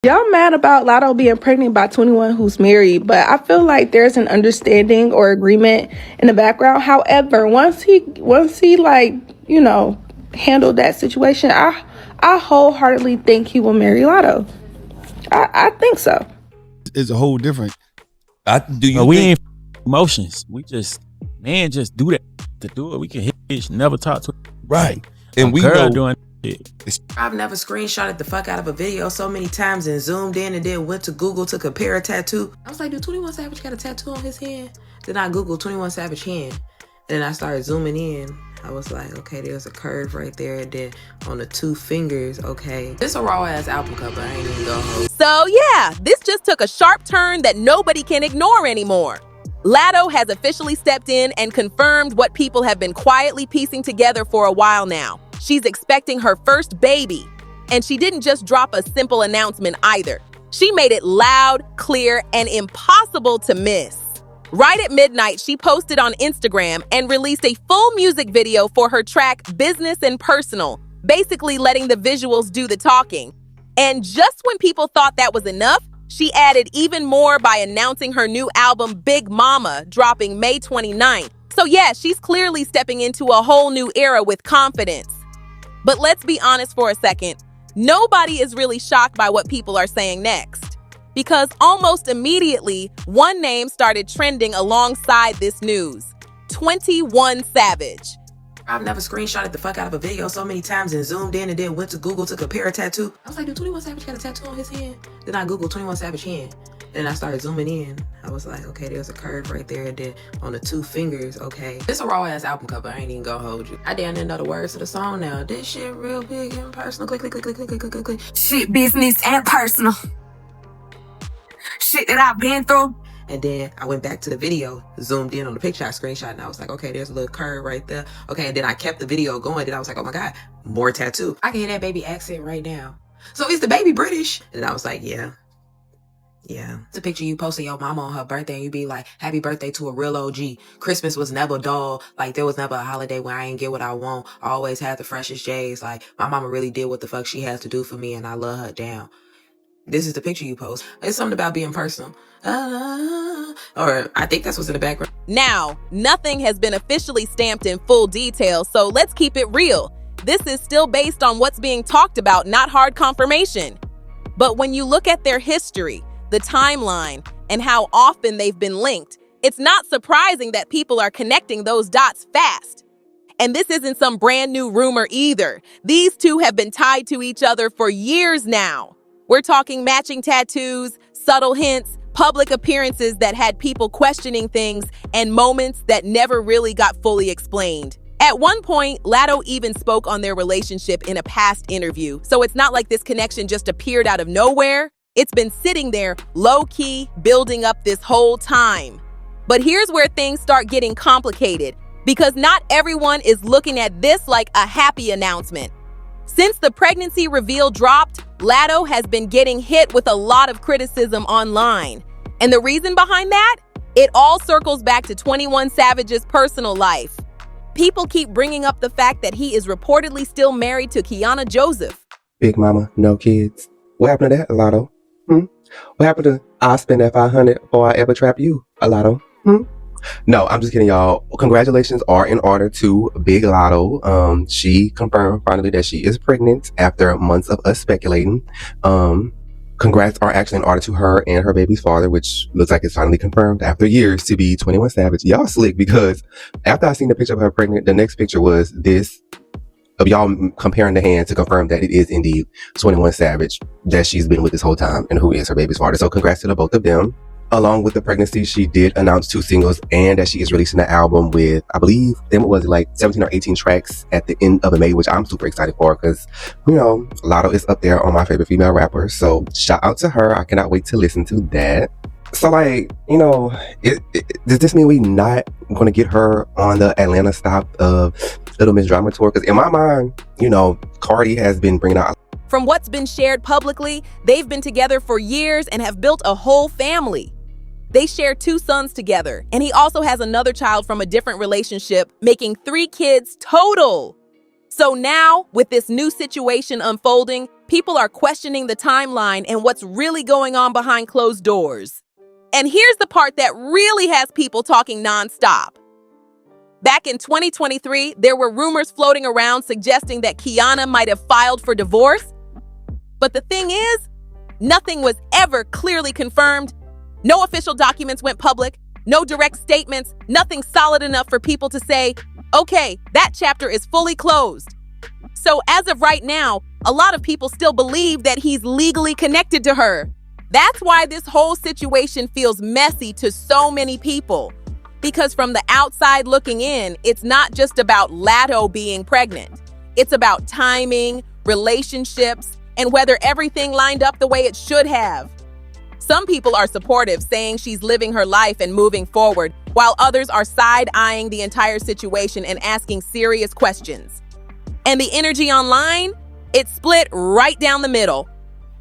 Y'all mad about Latto being pregnant by 21 who's married, but I feel like there's an understanding or agreement in the background. However, once he like, handled that situation, I wholeheartedly think he will marry Latto. I think so. It's a whole different. We ain't emotions. We just do that to do it. We can hit bitch, never talk to her. Right. And we know doing it. I've never screenshotted the fuck out of a video so many times and zoomed in and then went to Google to compare a tattoo. I was like, dude, 21 Savage got a tattoo on his hand? Then I Googled 21 Savage hand. And then I started zooming in. I was like, okay, there's a curve right there. And then on the 2 fingers, okay. This a raw ass album cover. I ain't even gonna hold. So yeah, this just took a sharp turn that nobody can ignore anymore. Latto has officially stepped in and confirmed what people have been quietly piecing together for a while now. She's expecting her first baby. And she didn't just drop a simple announcement either. She made it loud, clear, and impossible to miss. Right at midnight, she posted on Instagram and released a full music video for her track Business and Personal, basically letting the visuals do the talking. And just when people thought that was enough, she added even more by announcing her new album Big Mama, dropping May 29th. So yeah, she's clearly stepping into a whole new era with confidence. But let's be honest for a second. Nobody is really shocked by what people are saying next. Because almost immediately, one name started trending alongside this news: 21 Savage. I've never screenshotted the fuck out of a video so many times and zoomed in and then went to Google to compare a tattoo. I was like, dude, 21 Savage got a tattoo on his hand? Then I Googled 21 Savage hand. And I started zooming in. I was like, okay, there's a curve right there. And then on the 2 fingers, okay. This a raw ass album cover. I ain't even gonna hold you. I damn didn't know the words to the song now. This shit real big and personal. Click, click, click, click, click, click, click, click, click. Shit, business and personal. Shit that I've been through. And then I went back to the video, zoomed in on the picture I screenshot, and I was like, okay, there's a little curve right there. Okay, and then I kept the video going. Then I was like, oh my God, more tattoo. I can hear that baby accent right now. So is the baby British? And I was like, yeah. It's a picture you posted your mama on her birthday and you be like, happy birthday to a real OG. Christmas was never dull. Like, there was never a holiday when I ain't get what I want. I always had the freshest J's. Like, my mama really did what the fuck she has to do for me and I love her down. This is the picture you post. It's something about being personal. Or I think that's what's in the background. Now, nothing has been officially stamped in full detail, so let's keep it real. This is still based on what's being talked about, not hard confirmation. But when you look at their history, the timeline, and how often they've been linked, it's not surprising that people are connecting those dots fast. And this isn't some brand new rumor either. These two have been tied to each other for years now. We're talking matching tattoos, subtle hints, public appearances that had people questioning things, and moments that never really got fully explained. At one point, Latto even spoke on their relationship in a past interview, so it's not like this connection just appeared out of nowhere. It's been sitting there, low-key, building up this whole time. But here's where things start getting complicated, because not everyone is looking at this like a happy announcement. Since the pregnancy reveal dropped, Latto has been getting hit with a lot of criticism online. And the reason behind that? It all circles back to 21 Savage's personal life. People keep bringing up the fact that he is reportedly still married to Kiana Joseph. Big mama, no kids. What happened to that, Latto? What happened to I'll spend that 500 before I ever trap you, Latto? No, I'm just kidding, y'all. Congratulations are in order to Big Latto. She confirmed finally that she is pregnant after months of us speculating. Congrats are actually in order to her and her baby's father, which looks like it's finally confirmed after years to be 21 Savage. Y'all slick, because after I seen the picture of her pregnant, the next picture was this of y'all comparing the hands to confirm that it is indeed 21 Savage that she's been with this whole time and who is her baby's father. So congrats to the both of them. Along with the pregnancy, she did announce 2 singles and that she is releasing an album with, I believe, then what was it, like 17 or 18 tracks at the end of May, which I'm super excited for because, Latto is up there on my favorite female rappers. So shout out to her. I cannot wait to listen to that. So does this mean we not going to get her on the Atlanta stop of Little Miss Drama Tour? Because in my mind, Cardi has been bringing out. From what's been shared publicly, they've been together for years and have built a whole family. They share 2 sons together, and he also has another child from a different relationship, making 3 kids total. So now, with this new situation unfolding, People are questioning the timeline and what's really going on behind closed doors. And here's the part that really has people talking nonstop. Back in 2023, there were rumors floating around suggesting that Kiana might have filed for divorce. But the thing is, nothing was ever clearly confirmed. No official documents went public, no direct statements, nothing solid enough for people to say, okay, that chapter is fully closed. So as of right now, a lot of people still believe that he's legally connected to her. That's why this whole situation feels messy to so many people. Because from the outside looking in, it's not just about Latto being pregnant. It's about timing, relationships, and whether everything lined up the way it should have. Some people are supportive, saying she's living her life and moving forward, while others are side-eyeing the entire situation and asking serious questions. And the energy online? It's split right down the middle.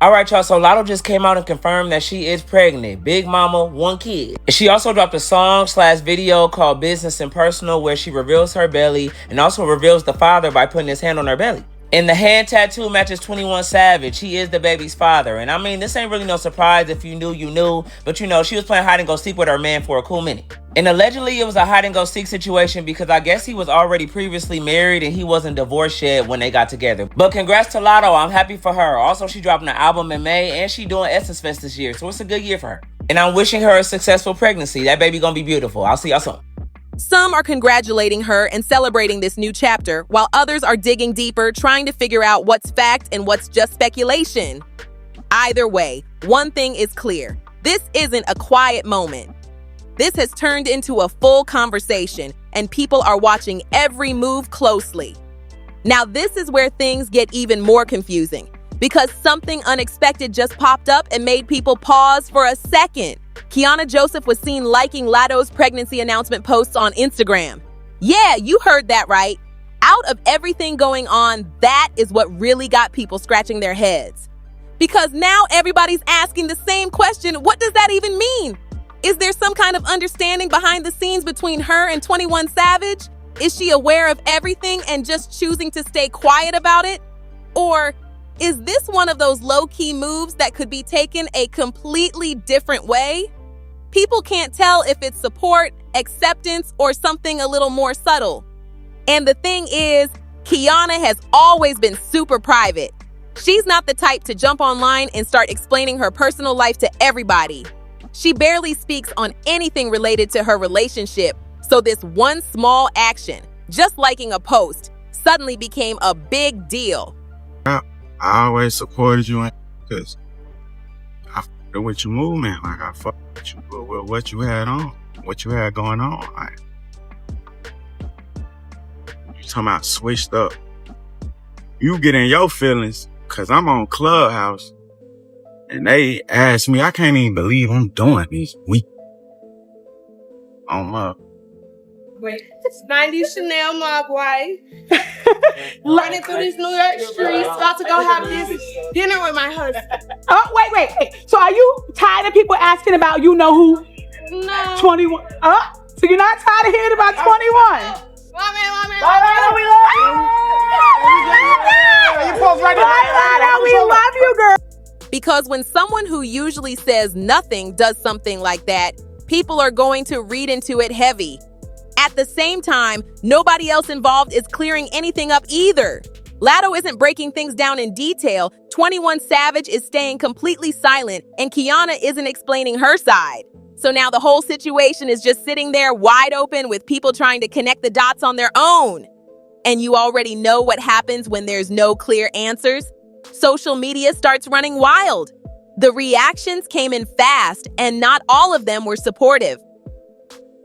All right, y'all, so Latto just came out and confirmed that she is pregnant. Big mama, 1 kid. She also dropped a song/video called Business and Personal where she reveals her belly and also reveals the father by putting his hand on her belly. And the hand tattoo matches 21 Savage. He is the baby's father. And I mean, this ain't really no surprise. If you knew, you knew. But you know, she was playing hide and go seek with her man for a cool minute. And allegedly, it was a hide and go seek situation because I guess he was already previously married and he wasn't divorced yet when they got together. But congrats to Latto. I'm happy for her. Also, she dropping an album in May and she doing Essence Fest this year. So it's a good year for her. And I'm wishing her a successful pregnancy. That baby gonna be beautiful. I'll see y'all soon. Some are congratulating her and celebrating this new chapter, while others are digging deeper, trying to figure out what's fact and what's just speculation. Either way, one thing is clear. This isn't a quiet moment. This has turned into a full conversation, and people are watching every move closely. Now, this is where things get even more confusing, because something unexpected just popped up and made people pause for a second. Kiana Joseph was seen liking Latto's pregnancy announcement posts on Instagram. Yeah, you heard that right. Out of everything going on, that is what really got people scratching their heads. Because now everybody's asking the same question, what does that even mean? Is there some kind of understanding behind the scenes between her and 21 Savage? Is she aware of everything and just choosing to stay quiet about it? Or is this one of those low-key moves that could be taken a completely different way? People can't tell if it's support, acceptance, or something a little more subtle. And the thing is, Kiana has always been super private. She's not the type to jump online and start explaining her personal life to everybody. She barely speaks on anything related to her relationship, so this one small action, just liking a post, suddenly became a big deal. I always supported you because I fucked with your movement. Like, I fucked with you with what you had on, what you had going on. Like, you talking about switched up. You get in your feelings because I'm on Clubhouse and they asked me, I can't even believe I'm doing this week. On my Wait, it's 90 Chanel, my wife. Running through these New York streets, about to go have this dinner with my husband. Oh, wait. So are you tired of people asking about you know who? No. 21. So you're not tired of hearing about 21? We love you, girl. Because when someone who usually says nothing does something like that, people are going to read into it heavy. At the same time, nobody else involved is clearing anything up either. Latto isn't breaking things down in detail, 21 Savage is staying completely silent, and Kiana isn't explaining her side. So now the whole situation is just sitting there wide open with people trying to connect the dots on their own. And you already know what happens when there's no clear answers. Social media starts running wild. The reactions came in fast, and not all of them were supportive.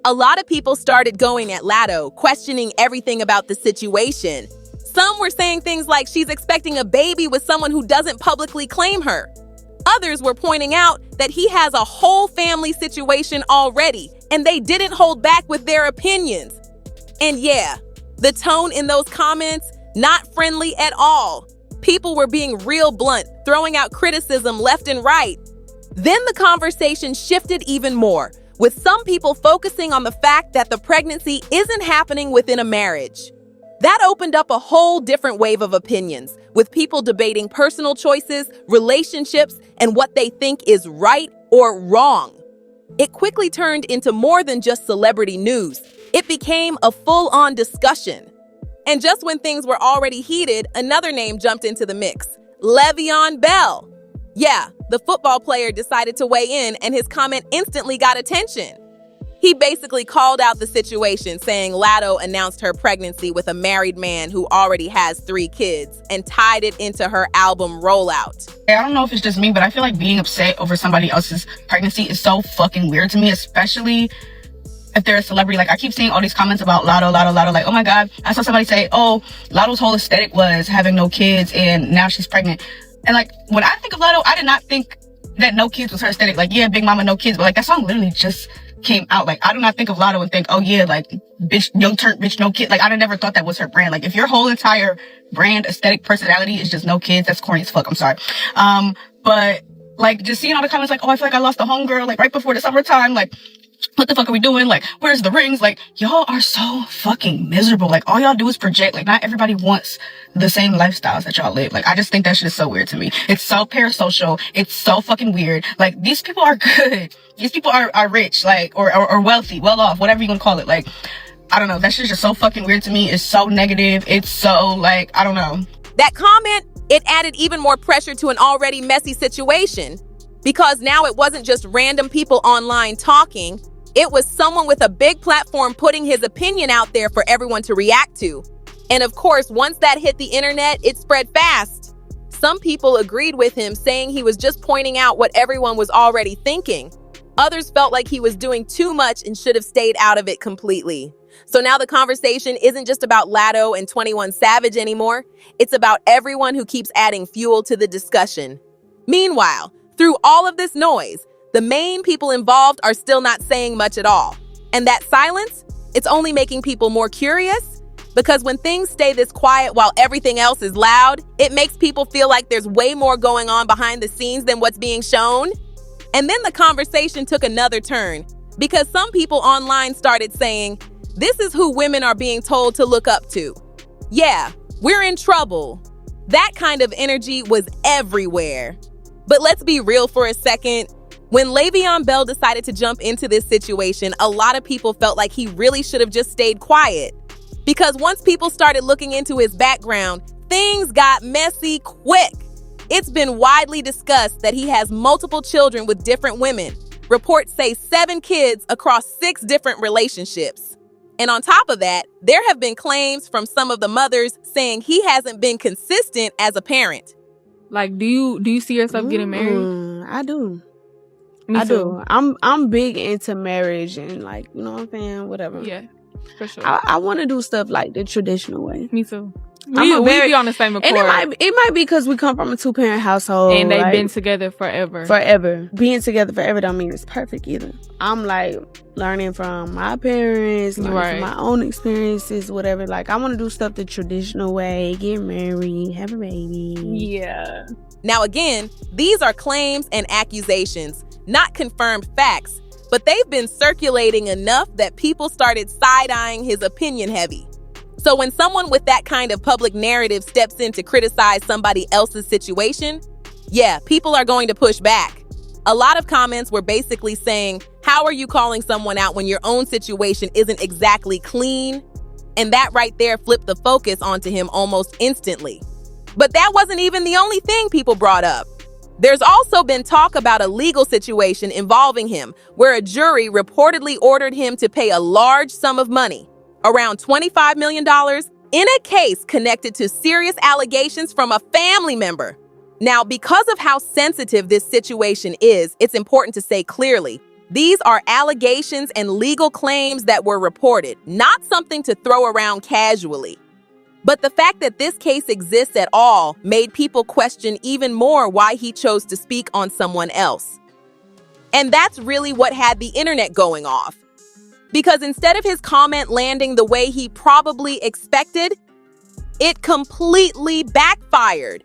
A lot of people started going at Latto, questioning everything about the situation. Some were saying things like she's expecting a baby with someone who doesn't publicly claim her. Others were pointing out that he has a whole family situation already, and they didn't hold back with their opinions. And yeah, the tone in those comments, not friendly at all. People were being real blunt, throwing out criticism left and right. Then the conversation shifted even more, with some people focusing on the fact that the pregnancy isn't happening within a marriage. That opened up a whole different wave of opinions, with people debating personal choices, relationships, and what they think is right or wrong. It quickly turned into more than just celebrity news. It became a full-on discussion. And just when things were already heated, another name jumped into the mix: Le'Veon Bell. Yeah, the football player decided to weigh in, and his comment instantly got attention. He basically called out the situation, saying Latto announced her pregnancy with a married man who already has 3 kids and tied it into her album Rollout. I don't know if it's just me, but I feel like being upset over somebody else's pregnancy is so fucking weird to me, especially if they're a celebrity. Like, I keep seeing all these comments about Latto, like, oh my God, I saw somebody say, oh, Latto's whole aesthetic was having no kids and now she's pregnant. And like, when I think of Latto, I did not think that no kids was her aesthetic. Like, yeah, Big Mama, no kids, but like, that song literally just came out. Like, I do not think of Latto and think, oh yeah, like, bitch, young turn, bitch, no kid. Like, I never thought that was her brand. Like, if your whole entire brand, aesthetic, personality is just no kids, that's corny as fuck. I'm sorry. But like, just seeing all the comments like, oh, I feel like I lost a homegirl, like, right before the summertime, like, what the fuck are we doing? Like, where's the rings? Like, y'all are so fucking miserable. Like, all y'all do is project. Like, not everybody wants the same lifestyles that y'all live. Like, I just think that shit is so weird to me. It's so parasocial. It's so fucking weird. Like, these people are good. These people are rich, like, or wealthy, well off, whatever you gonna call it. Like, I don't know. That shit's just so fucking weird to me. It's so negative. It's so, like, I don't know. That comment, it added even more pressure to an already messy situation, because now it wasn't just random people online talking. It was someone with a big platform putting his opinion out there for everyone to react to. And of course, once that hit the internet, it spread fast. Some people agreed with him, saying he was just pointing out what everyone was already thinking. Others felt like he was doing too much and should have stayed out of it completely. So now the conversation isn't just about Latto and 21 Savage anymore. It's about everyone who keeps adding fuel to the discussion. Meanwhile, through all of this noise, the main people involved are still not saying much at all. And that silence, it's only making people more curious, because when things stay this quiet while everything else is loud, it makes people feel like there's way more going on behind the scenes than what's being shown. And then the conversation took another turn, because some people online started saying, this is who women are being told to look up to. Yeah, we're in trouble. That kind of energy was everywhere. But let's be real for a second. When Le'Veon Bell decided to jump into this situation, a lot of people felt like he really should have just stayed quiet. Because once people started looking into his background, things got messy quick. It's been widely discussed that he has multiple children with different women. Reports say 7 kids across 6 different relationships. And on top of that, there have been claims from some of the mothers saying he hasn't been consistent as a parent. Like, do you see yourself getting married? I do. Me I too. do. I'm big into marriage and, like, you know what I'm saying? Whatever. Yeah, for sure. I want to do stuff like the traditional way. Me too. We be on the same accord. And it might be because we come from a 2-parent household. And they've been together forever. Forever. Being together forever don't mean it's perfect either. I'm like learning from my parents, learning from my own experiences, whatever. Like, I want to do stuff the traditional way, get married, have a baby. Yeah. Now again, these are claims and accusations, not confirmed facts, but they've been circulating enough that people started side-eyeing his opinion heavy. So when someone with that kind of public narrative steps in to criticize somebody else's situation, yeah, people are going to push back. A lot of comments were basically saying, how are you calling someone out when your own situation isn't exactly clean? And that right there flipped the focus onto him almost instantly. But that wasn't even the only thing people brought up. There's also been talk about a legal situation involving him, where a jury reportedly ordered him to pay a large sum of money, around $25 million, in a case connected to serious allegations from a family member. Now, because of how sensitive this situation is, it's important to say clearly, these are allegations and legal claims that were reported, not something to throw around casually. But the fact that this case exists at all made people question even more why he chose to speak on someone else. And that's really what had the internet going off. Because instead of his comment landing the way he probably expected, it completely backfired.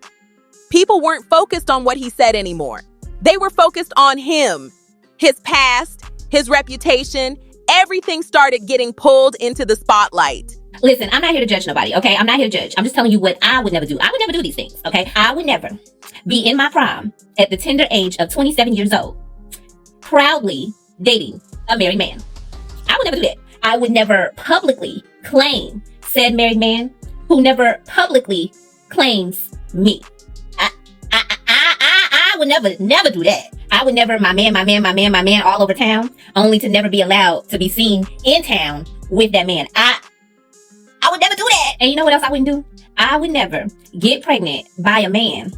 People weren't focused on what he said anymore. They were focused on him, his past, his reputation. Everything started getting pulled into the spotlight. Listen, I'm not here to judge nobody, okay? I'm not here to judge. I'm just telling you what I would never do. I would never do these things, okay? I would never be in my prime at the tender age of 27 years old, proudly dating a married man. I would never do that. I would never publicly claim said married man who never publicly claims me. I would never do that. I would never, my man all over town, only to never be allowed to be seen in town with that man. I would never do that. And you know what else I wouldn't do? I would never get pregnant by a man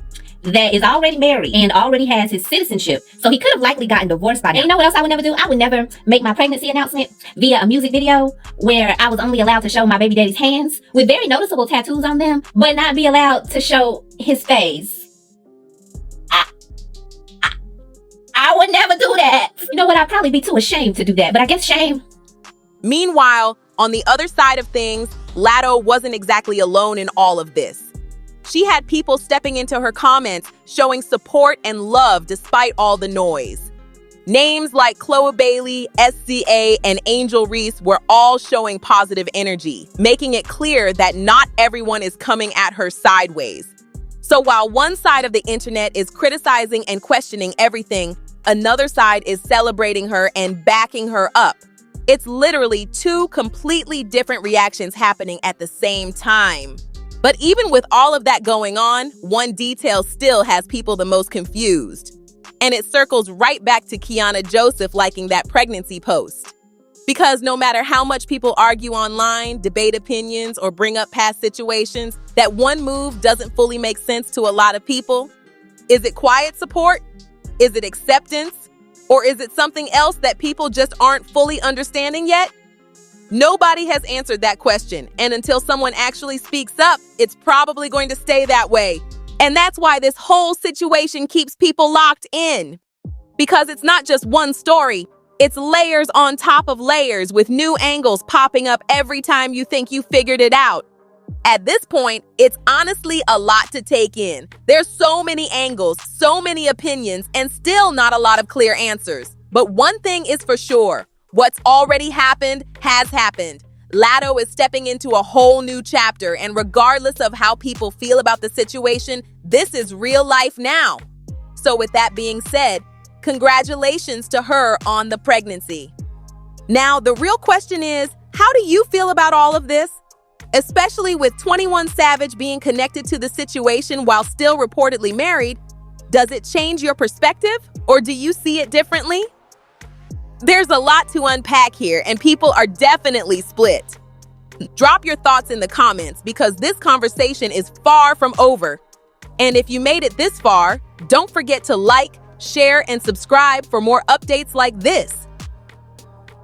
that is already married and already has his citizenship. So he could have likely gotten divorced by now. And you know what else I would never do? I would never make my pregnancy announcement via a music video where I was only allowed to show my baby daddy's hands with very noticeable tattoos on them, but not be allowed to show his face. I would never do that. You know what? I'd probably be too ashamed to do that, but I guess shame. Meanwhile, on the other side of things, Latto wasn't exactly alone in all of this. She had people stepping into her comments, showing support and love despite all the noise. Names like Chloe Bailey, SCA, and Angel Reese were all showing positive energy, making it clear that not everyone is coming at her sideways. So while one side of the internet is criticizing and questioning everything, another side is celebrating her and backing her up. It's literally two completely different reactions happening at the same time. But even with all of that going on, one detail still has people the most confused. And it circles right back to Kiana Joseph liking that pregnancy post. Because no matter how much people argue online, debate opinions, or bring up past situations, that one move doesn't fully make sense to a lot of people. Is it quiet support? Is it acceptance? Or is it something else that people just aren't fully understanding yet? Nobody has answered that question, and until someone actually speaks up, it's probably going to stay that way. And that's why this whole situation keeps people locked in. Because it's not just one story, it's layers on top of layers with new angles popping up every time you think you figured it out. At this point, it's honestly a lot to take in. There's so many angles, so many opinions, and still not a lot of clear answers. But one thing is for sure. What's already happened has happened. Latto is stepping into a whole new chapter, and regardless of how people feel about the situation, this is real life now. So with that being said, congratulations to her on the pregnancy. Now, the real question is, how do you feel about all of this? Especially with 21 Savage being connected to the situation while still reportedly married, does it change your perspective, or do you see it differently? There's a lot to unpack here, and people are definitely split. Drop your thoughts in the comments because this conversation is far from over. And if you made it this far, don't forget to like, share, and subscribe for more updates like this.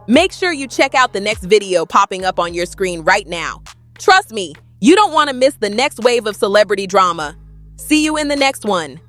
Make sure you check out the next video popping up on your screen right now. Trust me, you don't want to miss the next wave of celebrity drama. See you in the next one.